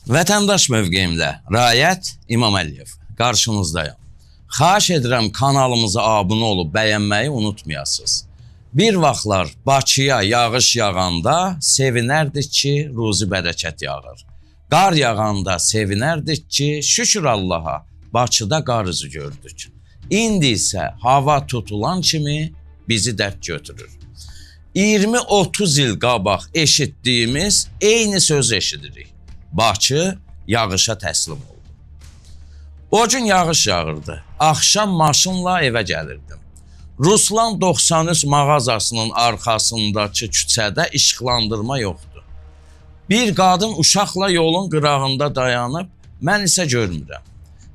Vətəndaş mövqeyimlə Rayət İmam Əliyev qarşınızdayım. Xahiş edirəm kanalımıza abunə olub bəyənməyi unutmayasınız. Bir vaxtlar Bakıya yağış yağanda sevinərdik ki, ruzi bərəkət yağır. Qar yağanda sevinərdik ki, şükür Allaha, Bakıda qar izi gördük. İndi isə hava tutulan kimi bizi dərd götürür. 20-30 il qabaq eşitdiyimiz eyni söz eşidirik. Bakı yağışa təslim oldu. O gün yağış yağırdı. Axşam maşınla evə gəlirdim. Ruslan 93 mağazasının arxasındakı küçədə işıqlandırma yoxdur. Bir qadın uşaqla yolun qırağında dayanıb, mən isə görmürəm.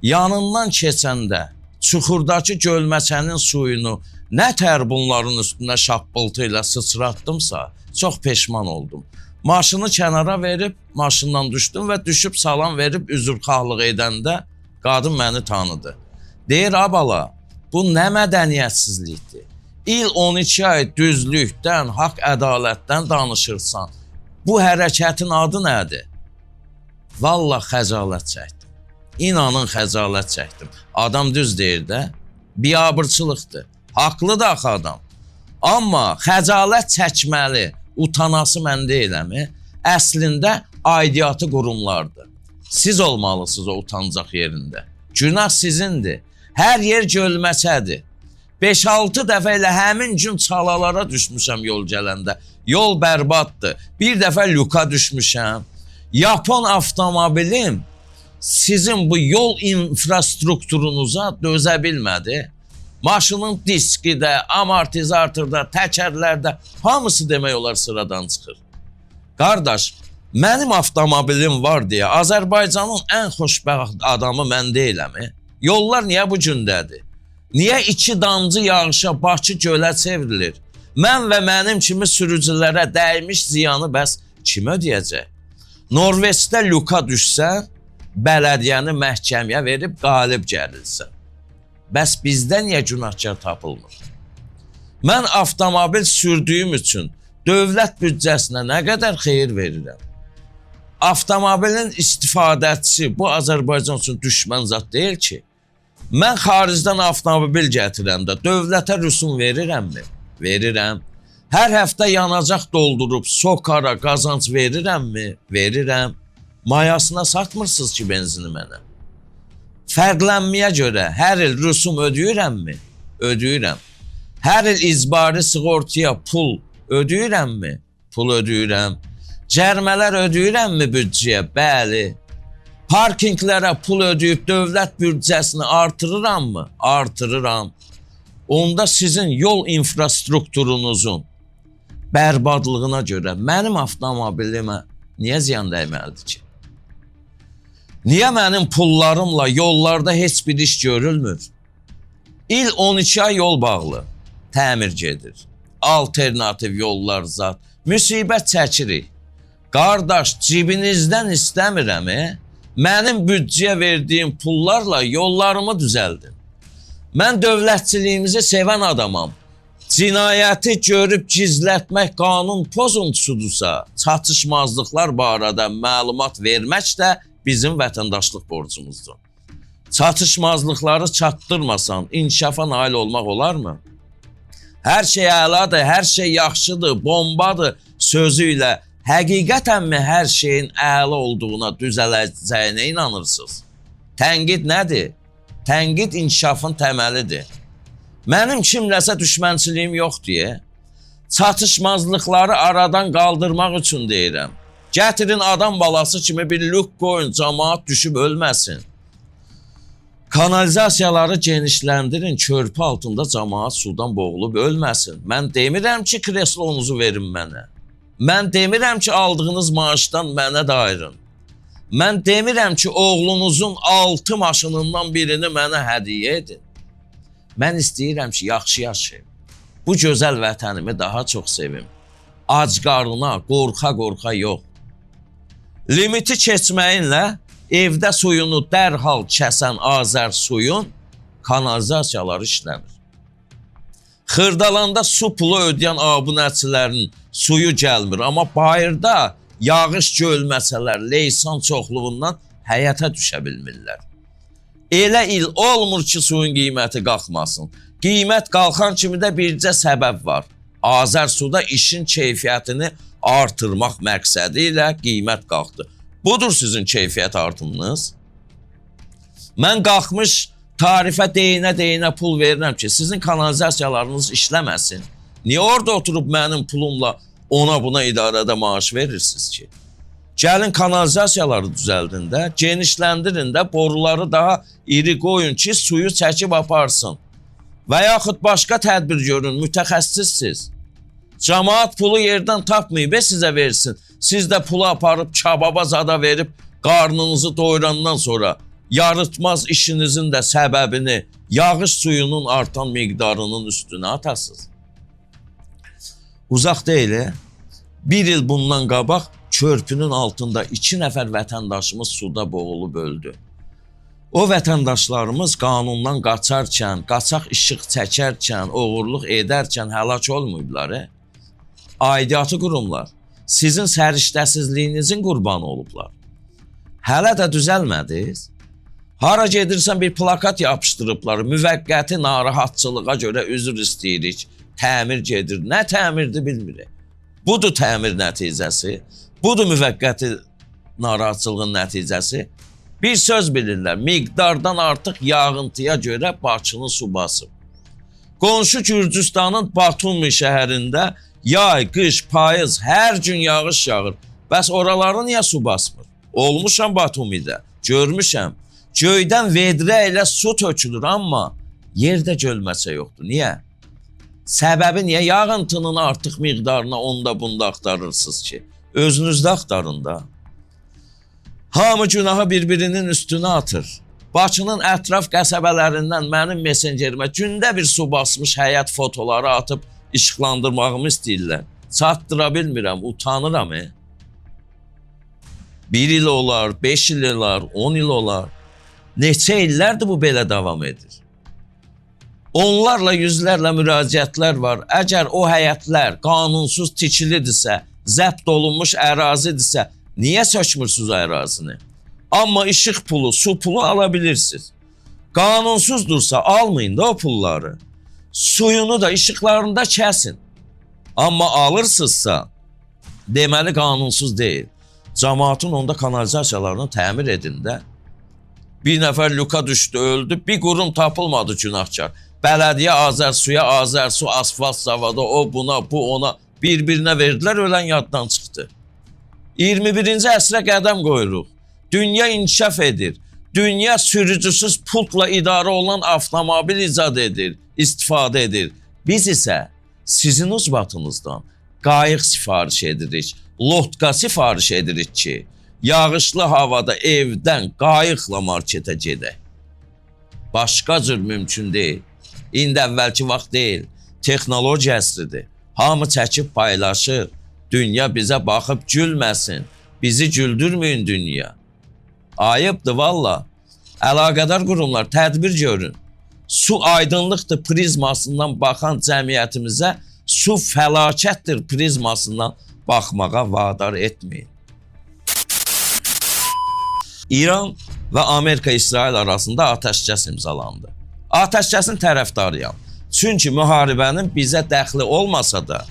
Yanından keçəndə çuxurdakı gölməçənin suyunu nətər bunların üstünə şappıltı ilə sıçratdımsa, çox peşman oldum. Maşını kənara verib, maşından düşdüm və düşüb salam verib üzrxahlıq edəndə qadın məni tanıdı. Deyir, abala, bu nə mədəniyyətsizlikdir? İl 12 ay düzlükdən, haqq ədalətdən danışırsan. Bu hərəkətin adı nədir? Vallahi xəcalət çəkdim. İnanın xəcalət çəkdim. Adam düz deyir də, biabırçılıqdır. Haqlı da axı adam. Amma xəcalət çəkməli, utanası mən deyiləmi? Əslində aidiyyatı qurumlardır. Siz olmalısınız o utancaq yerində. Günah sizindir. Hər yer gölməçədir. 5-6 dəfə ilə həmin gün çalalara düşmüşəm yol gələndə. Yol bərbaddır. Bir dəfə lüka düşmüşəm. Yapon avtomobilim sizin bu yol infrastrukturunuza dözə bilmədi. Maşının diski də, amortizatördə, təkərlərdə hamısı demək olar sıradan çıxır. Qardaş, mənim avtomobilim var deyə Azərbaycanın ən xoşbəxt adamı mən deyiləmi? Yollar niyə bu gündədir? Niyə 2 damcı yağışa Bakı gölə çevrilir? Mən və mənim kimi sürücülərə dəymiş ziyanı bəs kim ödəyəcək? Norveçdə lüka düşsən, bələdiyyəni məhkəməyə verib qalib gərilsən. Bəs bizdə niyə günahkar tapılmır? Mən avtomobil sürdüyüm üçün dövlət büdcəsinə nə qədər xeyir verirəm? Avtomobilin istifadəçisi bu Azərbaycan üçün düşmən zat deyil ki. Mən xaricdən avtomobil gətirəndə dövlətə rüsum verirəmmi? Verirəm. Hər həftə yanacaq doldurub sokara qazanc verirəmmi? Verirəm. Mayasına satmırsınız ki benzini mənə. Fərqlənməyə görə hər il rüsum ödəyirəmmi? Ödəyirəm. Hər il icbari sığortaya pul ödəyirəmmi? Pul ödəyirəm. Cərmələr ödəyirəmmi büdcəyə? Bəli. Parkinqlərə pul ödəyib dövlət büdcəsini artırırammı? Artırıram. Onda sizin yol infrastrukturunuzun bərbadlığına görə mənim avtomobilimə niyə ziyan dəyməlidir ki? Niyə mənim pullarımla yollarda heç bir iş görülmür? İl 12 ay yol bağlı, təmir gedir. Alternativ yollar zat, müsibət çəkirik. Qardaş, cibinizdən istəmirəm, mənim büdcəyə verdiyim pullarla yollarımı düzəldin. Mən dövlətçiliyimizi sevən adamam. Cinayəti görüb gizlətmək qanun pozuntusudursa, çatışmazlıqlar barədə məlumat vermək də bizim vətəndaşlıq borcumuzdur. Çatışmazlıqları çatdırmasan, inkişafa nail olmaq olarmı? Hər şey əladır, hər şey yaxşıdır, bombadır sözü ilə həqiqətənmi hər şeyin əla olduğuna, düzələcəyinə inanırsınız? Tənqid nədir? Tənqid inkişafın təməlidir. Mənim kimləsə düşmənçiliyim yoxdur. Çatışmazlıqları aradan qaldırmaq üçün deyirəm. Gətirin adam balası kimi bir lük qoyun, cəmaat düşüb ölməsin. Kanalizasiyaları genişləndirin, körpü altında cəmaat sudan boğulub ölməsin. Mən demirəm ki, kreslonuzu verin mənə. Mən demirəm ki, aldığınız maaşdan mənə də ayırın. Mən demirəm ki, oğlunuzun 6 maşınından birini mənə hədiyyə edin. Mən istəyirəm ki, yaxşı yaşayım. Bu gözəl vətənimi daha çox sevim. Ac qarnına, qorxa-qorxa yox. Limiti keçməyinlə evdə suyunu dərhal kəsən Azər suyun kanalizasiyaları işləmir. Xırdalanda su pulu ödəyən abunəçilərin suyu gəlmir, amma bayırda yağış gölməsələr, leysan çoxluğundan həyata düşə bilmirlər. Elə il olmur ki, suyun qiyməti qalxmasın. Qiymət qalxan kimi də bircə səbəb var. Azərsuda işin keyfiyyətini artırmaq məqsədi ilə qiymət qalxdı. Budur sizin keyfiyyət artımınız. Mən qalxmış tarifə deyinə pul verirəm ki, sizin kanalizasiyalarınız işləməsin. Niyə orada oturub mənim pulumla ona buna idarədə maaş verirsiniz ki? Gəlin kanalizasiyaları düzəldin də, genişləndirin də, boruları daha iri qoyun ki, suyu çəkib aparsın. Və yaxud başqa tədbir görün, mütəxəssissiz. Cəmaət pulu yerdən tapmayıb sizə versin. Siz də pulu aparıb kababa zada verib qarnınızı doyurandan sonra yarıtmaz işinizin də səbəbini yağış suyunun artan miqdarının üstünə atasınız. Uzaq deyil, bir il bundan qabaq körpünün altında 2 nəfər vətəndaşımız suda boğulub öldü. O vətəndaşlarımız qanundan qaçarkən, qaçaq işıq çəkərkən, oğurluq edərkən həlak olmayıblar. Aidiyyatı qurumlar sizin səriştəsizliyinizin qurbanı olublar. Hələ də düzəlmədiniz. Hara gedirsən bir plakat yapışdırıblar, müvəqqəti narahatçılığa görə üzr istəyirik, təmir gedir. Nə təmirdir bilmirik. Budur təmir nəticəsi, budur müvəqqəti narahatçılığın nəticəsi. Bir söz bilirlər, miqdardan artıq yağıntıya görə Bakını su basıb. Qonşu Gürcüstanın Batumi şəhərində yay, qış, payız hər gün yağış yağır. Bəs oraları niyə su basmır? Olmuşam Batumidə, görmüşəm. Göydən vedrə ilə su tökülür, amma yerdə gölməsə yoxdur. Niyə? Səbəbi niyə yağıntının artıq miqdarına onda bunda axtarırsınız ki? Özünüzdə axtarın da. Hamı günahı bir-birinin üstünə atır. Bakının ətraf qəsəbələrindən mənim messengerimə gündə bir su basmış həyat fotoları atıb işıqlandırmağımı istəyirlər. Çatdıra bilmirəm, utanıram. 1 il olar, 5 il olar, 10 il olar. Neçə illərdir bu belə davam edir. Onlarla, yüzlərlə müraciətlər var. Əgər o həyətlər qanunsuz tikilidirsə, zəbt olunmuş ərazidirsə, niyə sökmürsünüz ərazini? Amma işıq pulu, su pulu alabilirsiniz. Qanunsuz almayın da o pulları. Suyunu da işıqlarında kəsin. Amma alırsınızsa, deməli qanunsuz deyil. Cəmaatın onda kanalizasiyalarını təmir edin də. Bir nəfər luka düşdü, öldü, bir qurum tapılmadı günahkar. Bələdiyyə Azərsuya, Azərsu asfalt zavodu, o buna, bu ona bir-birinə verdilər, ölən yaddan çıxdı. 21-ci əsrə qədəm qoyuruq. Dünya inkişaf edir. Dünya sürücüsüz pultla idarə olunan avtomobil icad edir, istifadə edir. Biz isə sizin ucbatınızdan qayıq sifariş edirik, lotka sifariş edirik ki, yağışlı havada evdən qayıqla marketə gedək. Başqa cür mümkün deyil. İndi əvvəlki vaxt deyil. Texnologiya əsridir. Hamı çəkib paylaşır. Dünya bizə baxıb gülməsin. Bizi güldürməyin dünya. Ayıbdır valla. Əlaqədar qurumlar tədbir görün. Su aydınlıqdır prizmasından baxan cəmiyyətimizə su fəlakətdir prizmasından baxmağa vadar etməyin. İran və Amerika-İsrail arasında atəşkəs imzalandı. Atəşkəsin tərəfdarıyam. Çünki müharibənin bizə dəxli olmasa da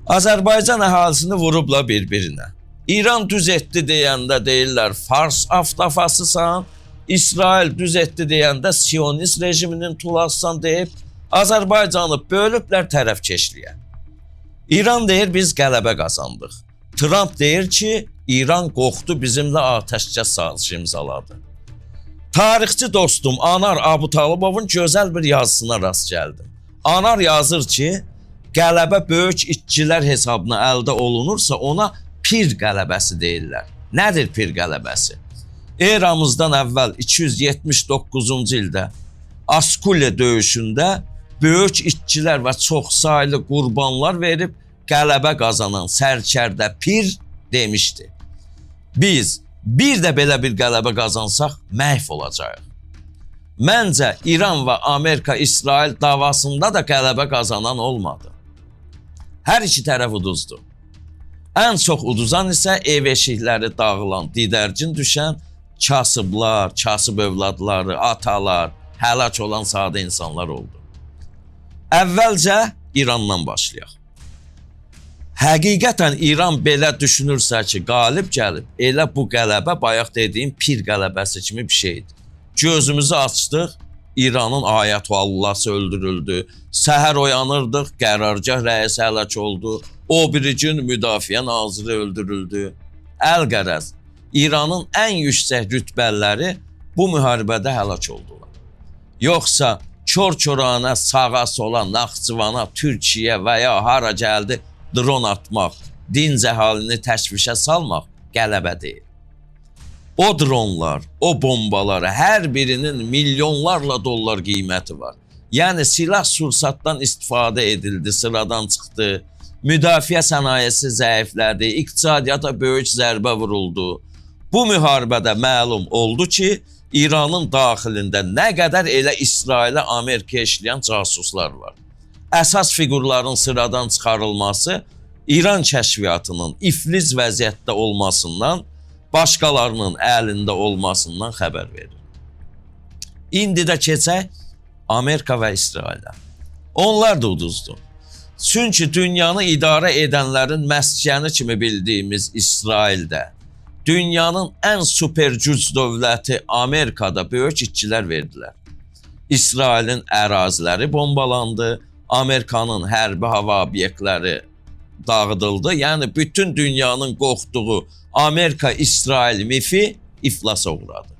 Azərbaycan əhalisini vurubla bir-birinə. İran düz etdi deyəndə deyirlər Fars avtofasısan, İsrail düz etdi deyəndə Siyonist rejiminin tulassan deyib Azərbaycanı bölüblər tərəfkeşliyə. İran deyir biz qələbə qazandıq. Trump deyir ki İran qorxdu bizimlə atəşkəs sazişi imzaladı. Tarixçi dostum Anar Abutalıbovun gözəl bir yazısına rast gəldim. Anar yazır ki, qələbə böyük itçilər hesabına əldə olunursa ona pir qələbəsi deyirlər. Nədir pir qələbəsi? Eramızdan əvvəl 279-cu ildə Askule döyüşündə böyük itçilər və çox saylı qurbanlar verib qələbə qazanan sərkərdə pir demişdi. Biz bir də belə bir qələbə qazansaq məhv olacağıq. Məncə İran və Amerika-İsrail davasında da qələbə qazanan olmadı. Hər iki tərəf uduzdu. Ən çox uduzan isə ev eşikləri dağılan, didərgin düşən kasıblar, kasıb övladları, atalar, həlak olan sadə insanlar oldu. Əvvəlcə İrandan başlayaq. Həqiqətən İran belə düşünürsə ki, qalib gəlib, elə bu qələbə bayaq dediyim pir qələbəsi kimi bir şeydir. Gözümüzü açdıq, İranın ayətullahı öldürüldü. Səhər oyanırdıq, qərargah rəisi həlak oldu. O biri gün müdafiə naziri öldürüldü. Əlqərəz, İranın ən yüksək rütbəliləri bu müharibədə həlak oldular. Yoxsa kör-körənə sağa sola, Naxçıvana, Türkiyə və ya hara gəldi dron atmaq, dinc əhalini təşvişə salmaq qələbə deyil. O dronlar, o bombalar, hər birinin milyonlarla dollar qiyməti var. Yəni silah sursatdan istifadə edildi, sıradan çıxdı, müdafiə sənayesi zəiflədi, iqtisadiyyata böyük zərbə vuruldu. Bu müharibədə məlum oldu ki, İranın daxilində nə qədər elə İsrailə, Amerikaya işləyən casuslar var. Əsas fiqurların sıradan çıxarılması İran kəşfiyyatının iflic vəziyyətdə olmasından, başqalarının əlində olmasından xəbər verir. İndi də keçək Amerika və İsrailə. Onlar da uduzdu. Çünki dünyanı idarə edənlərin məskəni kimi bildiyimiz İsraildə, dünyanın ən super güc dövləti Amerikada böyük itkilər verdilər. İsrailin əraziləri bombalandı, Amerikanın hərbi hava obyektləri dağıdıldı. Yəni bütün dünyanın qorxduğu Amerika-İsrail mifi iflasa uğradı.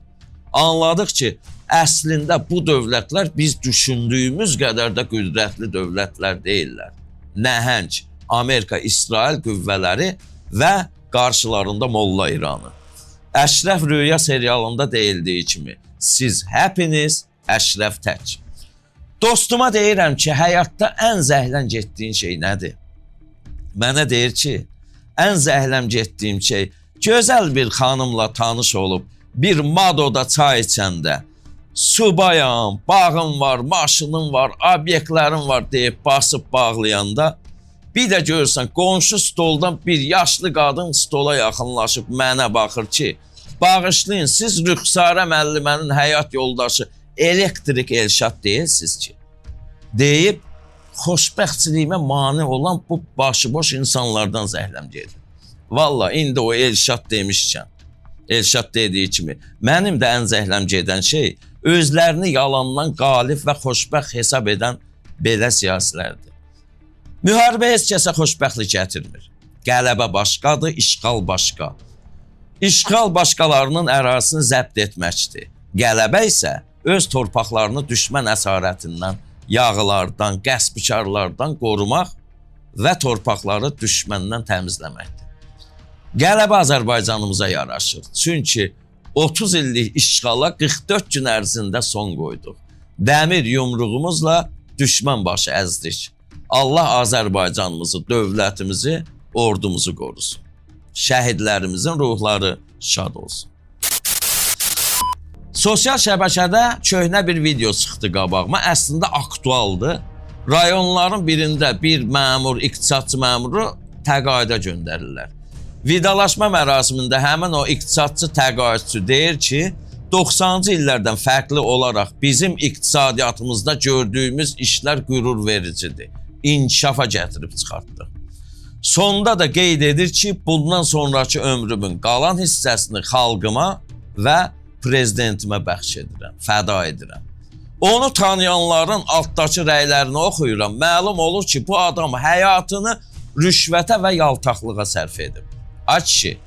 Anladıq ki, əslində bu dövlətlər biz düşündüyümüz qədər də qüdrətli dövlətlər deyillər. Nəhəng Amerika-İsrail qüvvələri və qarşılarında Molla İranı. Əşrəf Rüya serialında deyildiyi kimi, siz həpiniz, Əşrəf tək. Dostuma deyirəm ki, həyatda ən zəhləm getdiyin şey nədir? Mənə deyir ki, ən zəhləm getdiyim şey gözəl bir xanımla tanış olub, bir Madoda çay içəndə, subayam, bağım var, maşınım var, obyektlərim var deyib basıb bağlayanda, bir də görürsən, qonşu stoldan bir yaşlı qadın stola yaxınlaşıb mənə baxır ki, bağışlayın, siz Rüxsarə müəllimənin həyat yoldaşı Elektrik Elşad deyilsiz ki, deyib, xoşbəxtçiliyimə mane olan bu başıboş insanlardan zəhləm gedir. Valla, indi o Elşad demişkən, Elşad dediyi kimi, mənim də ən zəhləm gedən şey, özlərini yalandan qalib və xoşbəxt hesab edən belə siyasilərdir. Müharibə heç kəsə xoşbəxtlik gətirmir. Qələbə başqadır, işğal başqa. İşğal başqalarının ərazisini zəbt etməkdir. Qələbə isə öz torpaqlarını düşmən əsarətindən, yağılardan, qəsbkarlardan qorumaq və torpaqları düşməndən təmizləməkdir. Qələbə Azərbaycanımıza yaraşır. Çünki 30 illik işğala 44 gün ərzində son qoyduq. Dəmir yumruğumuzla düşmən başı əzdik. Allah Azərbaycanımızı, dövlətimizi, ordumuzu qorusun. Şəhidlərimizin ruhları şad olsun. Sosial şəbəkədə köhnə bir video çıxdı qabağıma. Əslində aktualdır. Rayonların birində bir məmur, iqtisadçı məmuru təqaüdə göndərirlər. Vidalaşma mərasimində həmin o iqtisadçı təqaüdçü deyir ki, 90-cı illərdən fərqli olaraq bizim iqtisadiyyatımızda gördüyümüz işlər qürur vericidir. İnkişafa gətirib çıxartdıq. Sonda da qeyd edir ki, bundan sonraki ömrümün qalan hissəsini xalqıma və prezidentimə bəxş edirəm, fəda edirəm. Onu tanıyanların altdakı rəylərini oxuyuram. Məlum olur ki, bu adam həyatını rüşvətə və yaltaqlığa sərf edib. Ay kişi,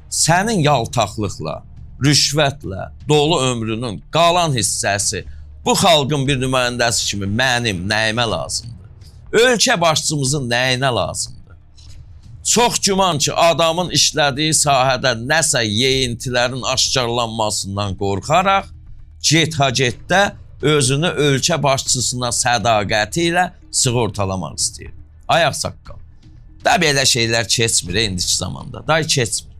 sənin yaltaqlıqla, rüşvətlə dolu ömrünün qalan hissəsi bu xalqın bir nümayəndəsi kimi mənim nəyimə lazımdır? Ölkə başçımızın nəyinə lazımdır? Çox güman ki, adamın işlədiyi sahədə nəsə yeyintilərin aşkarlanmasından qorxaraq, get-ha-getdə özünü ölkə başçısına sədaqəti ilə sığortalamaq istəyir. Ayaq saqqal. Da belə şeylər keçmir indiki zamanda. Da keçmir.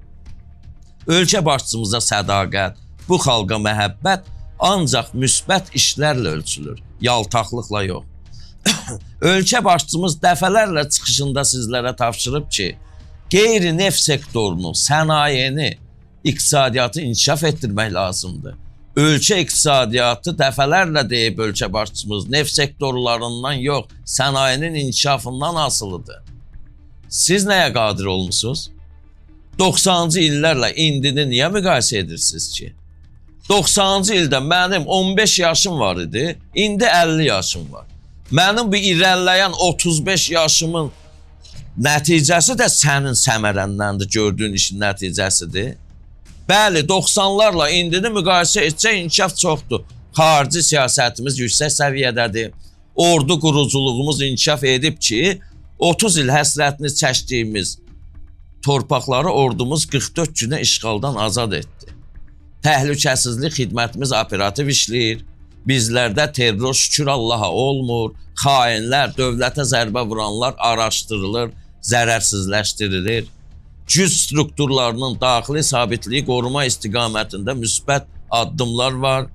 Ölkə başçımıza sədaqət, bu xalqa məhəbbət ancaq müsbət işlərlə ölçülür, yaltaqlıqla yox. Ölkə başçımız dəfələrlə çıxışında sizlərə tapşırıb ki, qeyri-neft sektorunu, sənayeni, iqtisadiyyatı inkişaf etdirmək lazımdır. Ölkə iqtisadiyyatı dəfələrlə deyib ölkə başçımız, neft sektorlarından yox, sənayinin inkişafından asılıdır. Siz nəyə qadir olmusunuz? 90-cı illərlə indini niyə müqayisə edirsiniz ki? 90-cı ildə mənim 15 yaşım var idi, indi 50 yaşım var. Mənim bu irəliləyən 35 yaşımın nəticəsi də sənin səmərəndəndir, gördüyün işin nəticəsidir. Bəli, 90'larla indini müqayisə etsək inkişaf çoxdur. Xarici siyasətimiz yüksək səviyyədədir. Ordu quruculuğumuz inkişaf edib ki, 30 il həsrətini çəkdiyimiz torpaqları ordumuz 44 günə işğaldan azad etdi. Təhlükəsizlik xidmətimiz operativ işləyir. Bizlərdə terror şükür Allaha olmur. Xainlər, dövlətə zərbə vuranlar araşdırılır, zərərsizləşdirilir. Güc strukturlarının daxili sabitliyi qoruma istiqamətində müsbət addımlar var.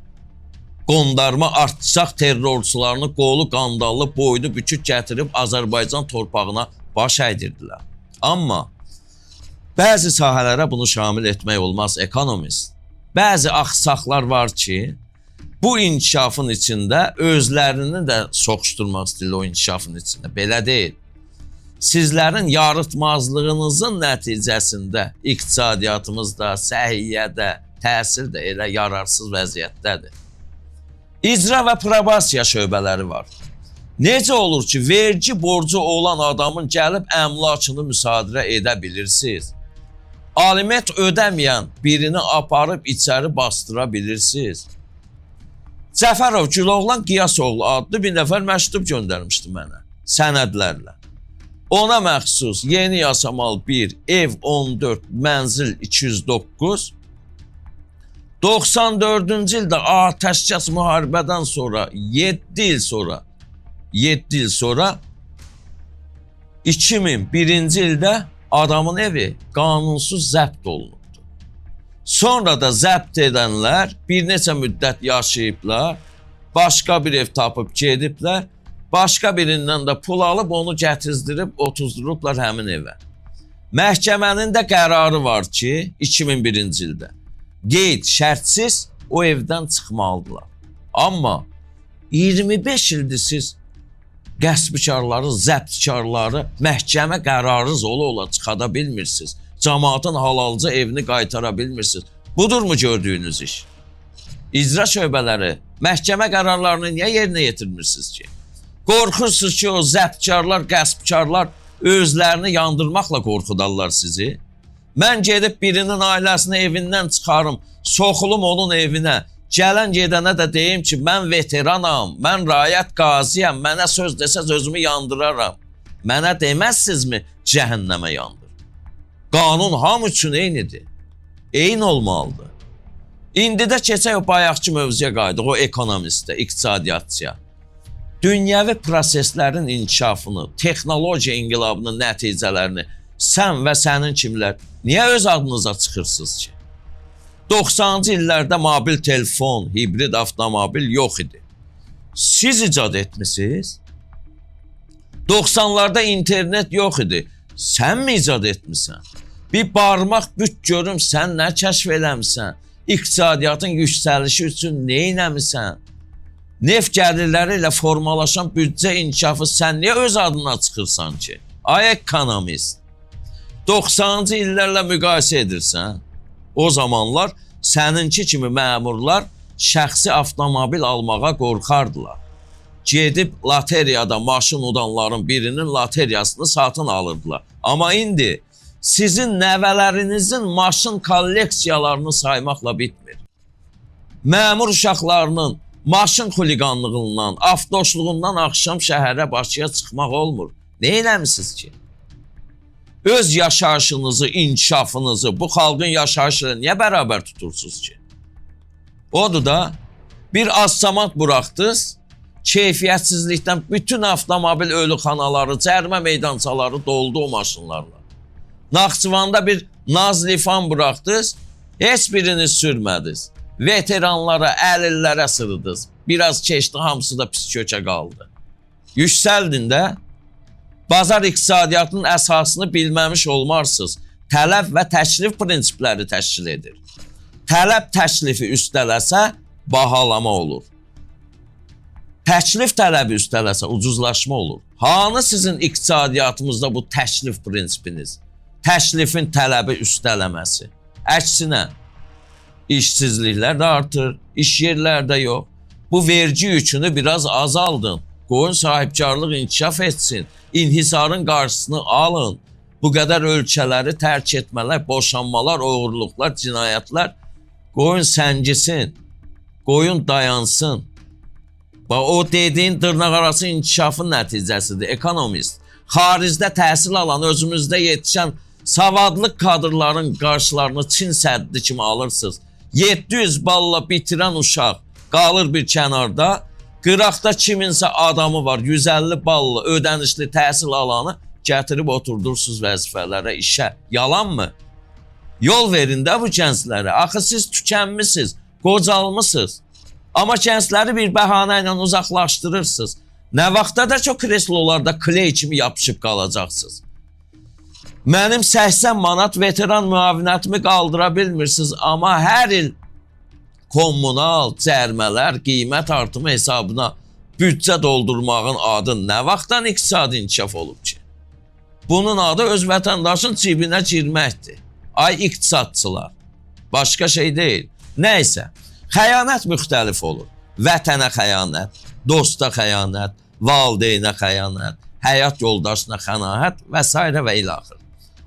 Qondarma artçaq terrorçularını qolu qandallı, boynu bükük gətirib Azərbaycan torpağına baş əydirdilər. Amma bəzi sahələrə bunu şamil etmək olmaz ekonomist. Bəzi axsaqlar var ki, bu inkişafın içində özlərini də soxuşturmaq istəyirlər o inkişafın içində. Belə deyil. Sizlərin yarıtmazlığınızın nəticəsində iqtisadiyyatımızda, səhiyyədə, təhsil də elə yararsız vəziyyətdədir. İcra və probasiya şöbələri var. Necə olur ki, vergi borcu olan adamın gəlib əmlakını müsadirə edə bilirsiniz? Aliment ödəməyən birini aparıb içəri bastıra bilirsiniz? Cəfərov Güloğlan Qiyasoğlu adlı bir nəfər məktub göndərmişdi mənə, sənədlərlə. Ona məxsus Yeni Yasamal 1, ev 14, mənzil 209, 94-cü ildə atəşkəs müharibədən sonra 7 il sonra 2001-ci ildə adamın evi qanunsuz zəbt olunubdu. Sonra da zəbt edənlər bir neçə müddət yaşayıblar, başqa bir ev tapıb gediblər, başqa birindən də pul alıb onu gətizdirib otuzdurublar həmin evə. Məhkəmənin də qərarı var ki, 2001-ci ildə qeyd şərtsiz o evdən çıxmalıdırlar. Amma 25 ildir siz qəsbkarları, zəbtkarları məhkəmə qərarı ola çıxada bilmirsiniz. Cəmaatın halalca evini qaytara bilmirsiniz. Budurmu gördüyünüz iş? İcra şöbələri məhkəmə qərarlarını niyə yerinə yetirmirsiniz ki? Qorxursunuz ki, o zəbtkarlar, qəsbkarlar özlərini yandırmaqla qorxudarlar sizi. Mən gedib birinin ailəsini evindən çıxarım, soxulum onun evinə. Gələn gedənə də deyim ki, mən veteranam, mən rayət qaziyəm, mənə söz desəz özümü yandıraram. Mənə deməzsizmi cəhənnəmə yandır? Qanun hamı üçün eynidir. Eyni olmalıdır. İndi də keçək o bayaqçı mövzuya qayıdıq, o ekonomistə, iqtisadiyyatçıya. Dünyəvi proseslərin inkişafını, texnologiya inqilabının nəticələrini sən və sənin kimlər niyə öz adınıza çıxırsınız ki? 90-cı illərdə mobil telefon, hibrid avtomobil yox idi. Siz icad etmisiniz? 90'larda internet yox idi. Sən mi icad etmisən? Bir barmaq büt görüm sən nə kəşf eləmisən? İqtisadiyyatın yüksəlişi üçün nə eləmisən? Neft gəlirləri ilə formalaşan büdcə inkişafı sən niyə öz adına çıxırsan ki? Ay ekonomist. 90-cı illərlə müqayisə edirsən? O zamanlar səninki kimi məmurlar şəxsi avtomobil almağa qorxardılar. Gedib loteriyada maşın udanların birinin loteriyasını satın alırdılar. Amma indi sizin nəvələrinizin maşın kolleksiyalarını saymaqla bitmir. Məmur uşaqlarının maşın xuliqanlığından, avtoşluğundan axşam şəhərə Bakıya çıxmaq olmur. Nə eləmisiniz ki? Öz yaşayışınızı, inkişafınızı bu xalqın yaşayışıyla niyə bərabər tutursunuz ki? Odur da bir azsamat buraxdınız, keyfiyyətsizlikdən bütün avtomobil ölüxanaları, cərimə meydançaları doldu o maşınlarla. Naxçıvanda bir Nazlifan buraxdınız, heç birini sürmədiniz. Veteranlara, əlillərə sırıdınız. Biraz keçdi, hamısı da pis kökə qaldı. Yüksəldin də. Bazar iqtisadiyyatının əsasını bilməmiş olmarsınız. Tələb və təklif prinsipləri təşkil edir. Tələb təklifi üstələsə bahalama olur. Təklif tələbi üstələsə ucuzlaşma olur. Hanı sizin iqtisadiyyatımızda bu təklif prinsipiniz? Təklifin tələbi üstələməsi. Əksinə, işsizliklər də artır, iş yerlərdə yox. Bu vergi yükünü biraz azaldın. Qoyun sahibkarlıq inkişaf etsin. İnhisarın qarşısını alın. Bu qədər ölkələri tərk etmələr, boşanmalar, oğurluqlar, cinayətlər qoyun səngisin. Qoyun dayansın. O dediyin dırnaqarası inkişafın nəticəsidir, ekonomist. Xaricdə təhsil alan, özümüzdə yetişən savadlı kadrların qarşılarını Çin səddi kimi alırsınız. 700 balla bitirən uşaq qalır bir kənarda. Qıraqda kiminsə adamı var, 150 ballı ödənişli təhsil alanı gətirib oturdursunuz vəzifələrə, işə. Yalanmı? Yol verin də bu gənclərə. Axı siz tükənmisiniz, qocalmısınız. Amma gəncləri bir bəhanə ilə uzaqlaşdırırsınız. Nə vaxtda da çox kreslolarda kley kimi yapışıb qalacaqsınız. Mənim 80 manat veteran müavinətimi qaldıra bilmirsiniz, amma hər il kommunal cərmələr, qiymət artımı hesabına büdcə doldurmağın adı nə vaxtdan iqtisadi inkişaf olub ki? Bunun adı öz vətəndaşın cibinə girməkdir. Ay iqtisadçılar. Başqa şey deyil. Nəysə, xəyanət müxtəlif olur. Vətənə xəyanət, dosta xəyanət, valideynə xəyanət, həyat yoldaşına xəyanət və s. və ilaxır.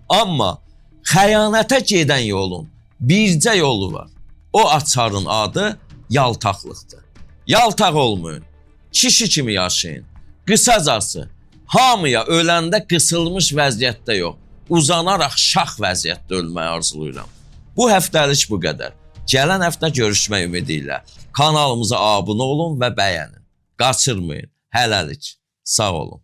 Amma xəyanətə gedən yolun bircə yolu var. O açarın adı yaltaqlıqdır. Yaltaq olmayın. Kişi kimi yaşayın. Qısacası, hamıya öləndə qısılmış vəziyyətdə yox, uzanaraq şax vəziyyətdə ölməyi arzulayıram. Bu həftəlik bu qədər. Gələn həftə görüşmək ümidi ilə kanalımıza abunə olun və bəyənin. Qaçırmayın. Hələlik. Sağ olun.